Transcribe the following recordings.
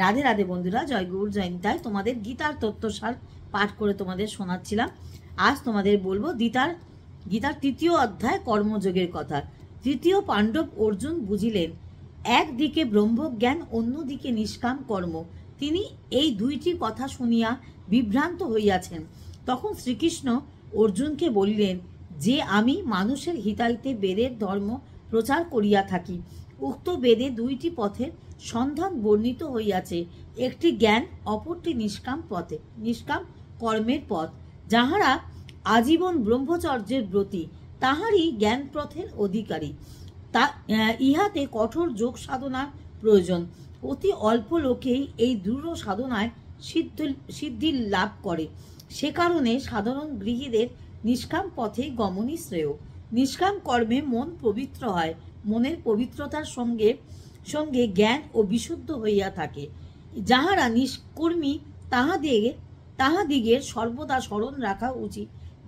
রাধে রাধে বন্ধুরা, জয় গুরু জয়ন্তায় তোমাদের গীতার তত্ত্বসার পাঠ করে তোমাদের শোনাচ্ছিলাম। আজ তোমাদের বলবো গীতার তৃতীয় অধ্যায় কর্মযোগের কথা। তৃতীয় পাণ্ডব অর্জুন বুঝিলেন একদিকে ব্রহ্মজ্ঞান, অন্যদিকে নিষ্কাম কর্ম। তিনি এই দুইটি কথা শুনিয়া বিভ্রান্ত হইয়াছেন। তখন শ্রীকৃষ্ণ অর্জুনকে বলিলেন যে আমি মানুষের হিতাইতে বেদের ধর্ম প্রচার করিয়া থাকি। উক্ত বেদে দুইটি পথের সন্ধান বর্ণিত হইয়াছে, একটি জ্ঞান, অপরটি নিষ্কাম কর্মের পথ। যাহারা আজীবন ব্রহ্মচর্যের ব্রতী তাহারই জ্ঞান পথের অধিকারী। ইহাতে কঠোর যোগ সাধনার প্রয়োজন। অতি অল্প লোকেই এই দৃঢ় সাধনায় সিদ্ধি লাভ করে। সে কারণে সাধারণ গৃহীদের নিষ্কাম পথে গমনই শ্রেয়। নিষ্কাম কর্মে মন পবিত্র হয়। মনের পবিত্রতার সঙ্গে সঙ্গে জ্ঞান ও বিশুদ্ধ হইয়া থাকে। যাহারা নিষ্কর্মী তাহাদিগের সর্বদা স্মরণ রাখা উচিত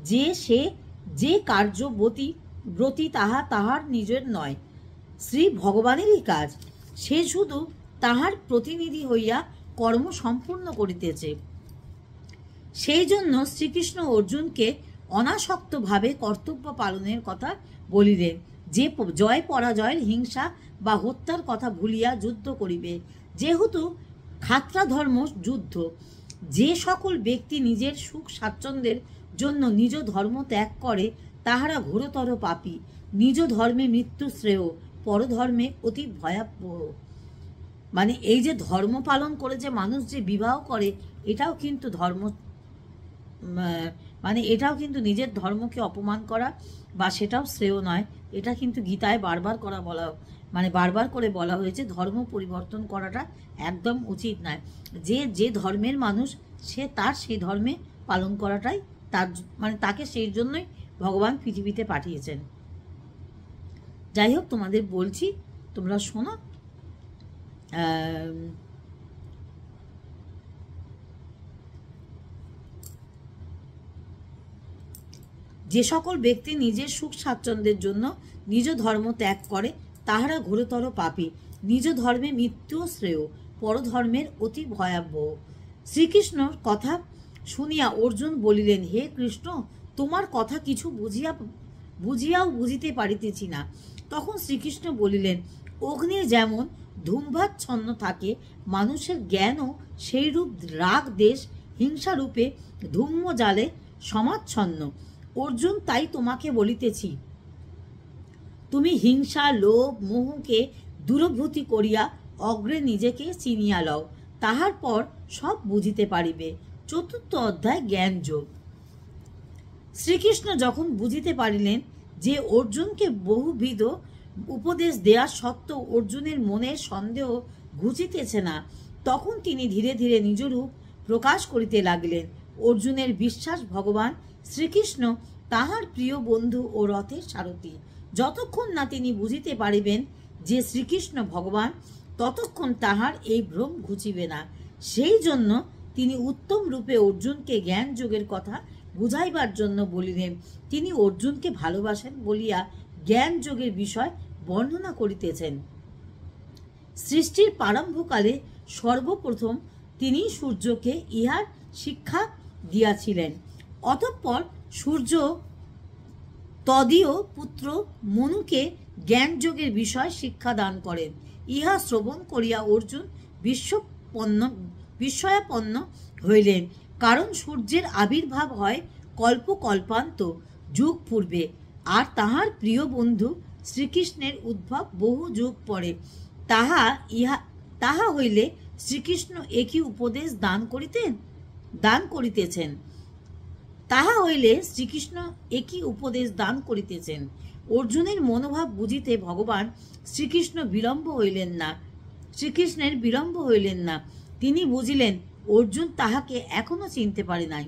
যে সে যে কার্য ব্রতী তাহা তাহার নিজের নয়, শ্রী ভগবানেরই কাজ। সে শুধু তাহার প্রতিনিধি হইয়া কর্ম সম্পূর্ণ করিতেছে। সেই জন্য শ্রীকৃষ্ণ অর্জুনকে অনাসক্তভাবে কর্তব্য পালনের কথা বলিলেন। যে জয় পরাজয়ের, হিংসা বা হত্যার কথা ভুলিয়া যুদ্ধ করিবে, যেহেতু খাতরা ধর্ম যুদ্ধ। যে সকল ব্যক্তি নিজের সুখ স্বাচ্ছন্দ্যের জন্য নিজ ধর্ম ত্যাগ করে তাহারা ঘোরতর পাপী। নিজ ধর্মে মৃত্যু শ্রেয়, পরধর্মে অতি ভয়াবহ। মানে এই যে ধর্ম পালন করে যে মানুষ যে বিবাহ করে, এটাও কিন্তু এটাও কিন্তু নিজের ধর্মকে অপমান করা বা সেটাও শ্রেয় নয়। এটা কিন্তু গীতায় বারবার করে বলা হয়েছে, ধর্ম পরিবর্তন করাটা একদম উচিত নয়। যে ধর্মের মানুষ সে সেই ধর্মে পালন করাটাই তাকে সেই জন্যই ভগবান পৃথিবীতে পাঠিয়েছেন। যাই হোক, তোমাদের বলছি, তোমরা শোনো। যে সকল ব্যক্তি নিজের সুখ স্বাচ্ছন্দ্যের জন্য নিজ ধর্ম ত্যাগ করে তাহারা ঘোরতর পাপী। নিজ ধর্মে মৃত্যু শ্রেয়, পরধর্মের অতি ভয়াবহ। শ্রীকৃষ্ণর কথা শুনিয়া অর্জুন বলিলেন, হে কৃষ্ণ, তোমার কথা কিছু বুঝিয়াও বুঝিতে পারিতেছি না। তখন শ্রীকৃষ্ণ বলিলেন, অগ্নির যেমন ধূম্রাচ্ছন্ন থাকে, মানুষের জ্ঞানও সেইরূপ রাগ, দেশ, হিংসারূপে ধূম্র জালে সমাচ্ছন্ন। অর্জুন, তাই তোমাকে বলিতেছি, তুমি হিংসা, লোভ, মোহকে দূরভূতি করিয়া অগ্রে নিজেকে চিনিয়া লও, তাহার পর সব বুঝিতে পারিবে। চতুর্থ অধ্যায় জ্ঞান যোগ। শ্রীকৃষ্ণ যখন বুঝিতে পারিলেন যে অর্জুনকে বহুবিধ উপদেশ দেওয়া সত্ত্বেও অর্জুনের মনে সন্দেহ ঘুচিতেছে না, তখন তিনি ধীরে ধীরে নিজরূপ প্রকাশ করিতে লাগিলেন। অর্জুনের বিশ্বাস ভগবান শ্রীকৃষ্ণ তাহার প্রিয় বন্ধু ও রথের সারথি। যতক্ষণ না তিনি বুঝিতে পারিবেন যে শ্রীকৃষ্ণ ভগবান, ততক্ষণ তাহার এই ভ্রম ঘুচিবে না। সেই জন্য তিনি উত্তম রূপে অর্জুনকে জ্ঞান যোগের কথা বুঝাইবার জন্য বলিলেন। তিনি অর্জুনকে ভালোবাসেন বলিয়া জ্ঞান যোগের বিষয় বর্ণনা করিতেছেন। সৃষ্টির প্রারম্ভকালে সর্বপ্রথম তিনি সূর্যকে ইহার শিক্ষা দিয়াছিলেন। অতঃপর সূর্য তদীয় পুত্র মনুকে জ্ঞান যোগের বিষয় শিক্ষা দান করেন। ইহা শ্রবণ করিয়া অর্জুন বিস্ময়াপন্ন হইলেন, কারণ সূর্যের আবির্ভাব হয় কল্পান্ত যুগ পূর্বে, আর তাহার প্রিয় বন্ধু শ্রীকৃষ্ণের উদ্ভব বহু যুগ পরে। তাহা হইলে শ্রীকৃষ্ণ একই উপদেশ দান করিতেছেন। অর্জুনের মনোভাব বুঝিতে ভগবান শ্রীকৃষ্ণের বিলম্ব হইলেন না। তিনি বুঝিলেন অর্জুন তাহাকে এখনো চিনতে পারে নাই।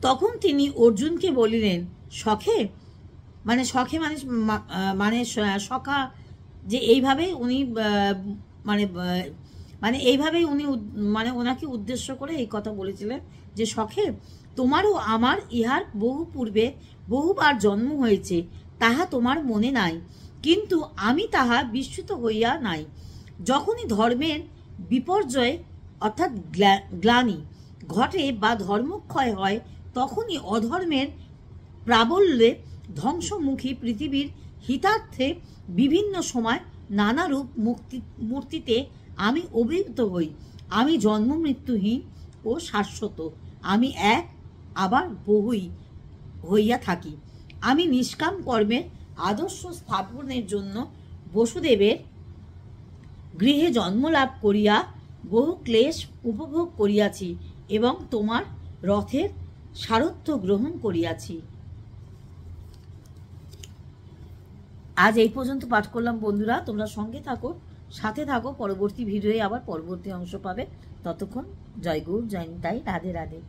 তখন তিনি অর্জুনকে বলিলেন, সখা, যে এইভাবেই উনি ওনাকে উদ্দেশ্য করে এই কথা বলেছিলেন যে, সখে, তোমারও আমার ইহার বহু পূর্বে বহুবার জন্ম হয়েছে, তাহা তোমার মনে নাই, কিন্তু আমি তাহা বিস্মিত হইয়া নাই। যখনই ধর্মের বিপর্যয় অর্থাৎ গ্লানি ঘটে বা ধর্মক্ষয় হয়, তখনই অধর্মের প্রাবল্যে ধ্বংসমুখী পৃথিবীর হিতার্থে বিভিন্ন সময় নানারূপ মূর্তিতে আমি অভিভূত হই। আমি জন্ম মৃত্যুহীন ও শাশ্বত, আমি এক আবার বহুই হইয়া থাকি। আমি নিষ্কাম কর্মের আদর্শ স্থাপনের জন্য বসুদেবের গৃহে জন্মলাভ করিয়া বহু ক্লেশ উপভোগ করিয়াছি এবং তোমার রথের সারথ্য গ্রহণ করিয়াছি। আজ এই পর্যন্ত পাঠ করলাম বন্ধুরা, তোমরা সঙ্গে থাকো, সাথে থাকো, পরবর্তী ভিডিওয়ে আবার পরবর্তী অংশ পাবে। ততক্ষণ জয় গৌর, জয় নিতাই, রাধে রাধে।